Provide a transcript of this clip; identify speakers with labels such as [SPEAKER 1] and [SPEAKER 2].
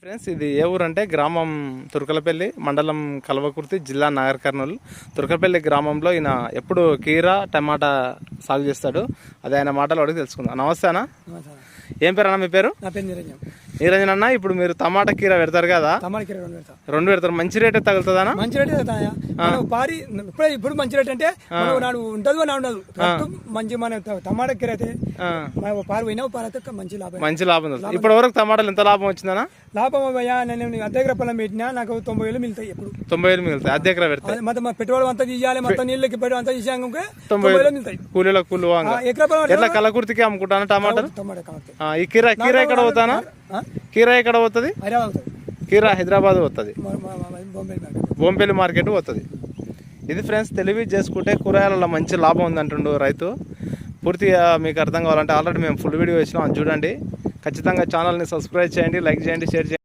[SPEAKER 1] Friends, ఇది ఏ ఊరు అంటే గ్రామం తుర్కలపల్లి, మండలం కల్వకుర్తి, జిల్లా నాగర్ కర్నూలు. తుర్కలపల్లి గ్రామంలో ఈయన ఎప్పుడు కీరా టమాటా సాగు చేస్తాడు. అది ఆయన మాటలు అడిగి తెలుసుకుందాం. నమస్తే అన్న. ఏం పేరు అన్న మీ పేరు?
[SPEAKER 2] నా పేరు నిరంజన్.
[SPEAKER 1] నిరంజన్ అన్న, ఇప్పుడు మీరు టమాటా కీరా పెడతారు కదా?
[SPEAKER 2] టమాటా కీర
[SPEAKER 1] రెండు పెడతారు. మంచి రేట్ తగులుతుందా?
[SPEAKER 2] మంచి రేట్ పారి ఇప్పుడు మంచి రేట్ అంటే నాడు ఉండదు నా ఉండదు మంచి మన టమాటా కీర అయితే పారి పోయినా పారి అయితే
[SPEAKER 1] మంచి లాభం. ఇప్పటి వరకు టమాటాలు ఎంత లాభం వచ్చిందనా?
[SPEAKER 2] లాభం అయ్యా, నేను అర్ధ ఎకరా పొలం పెట్టినా నాకు 90,000 మిగులుతాయి. ఎప్పుడు
[SPEAKER 1] 90,000 మిగులుతాయి అర్ధ ఎకరా పెడితే?
[SPEAKER 2] మొత్తం పెట్టుబడి అంతా తీయాలి, మొత్తం నీళ్ళకి పెట్టి అంతా తీసాక 90,000 మిగులుతాయి.
[SPEAKER 1] కూలీల కూలి
[SPEAKER 2] ఎకరా పొలం
[SPEAKER 1] ఎట్లా కలకుర్తికి అమ్ముకుంటాను టమాటాలు?
[SPEAKER 2] టమాటా
[SPEAKER 1] ఈ కీరా ఎక్కడ పోతానా? కీరా ఎక్కడ పోతుంది? కీరా హైదరాబాద్ పోతుంది, బొంపల్లి మార్కెట్ పోతుంది. ఇది ఫ్రెండ్స్, తెలివి చేసుకుంటే కూరగాయలలో మంచి లాభం ఉందంటుండు రైతు. పూర్తిగా మీకు అర్థం కావాలంటే ఆల్రెడీ మేము ఫుల్ వీడియో వేసినాం, అది చూడండి. ఖచ్చితంగా ఛానల్ని సబ్స్క్రైబ్ చేయండి, లైక్ చేయండి, షేర్ చేయండి.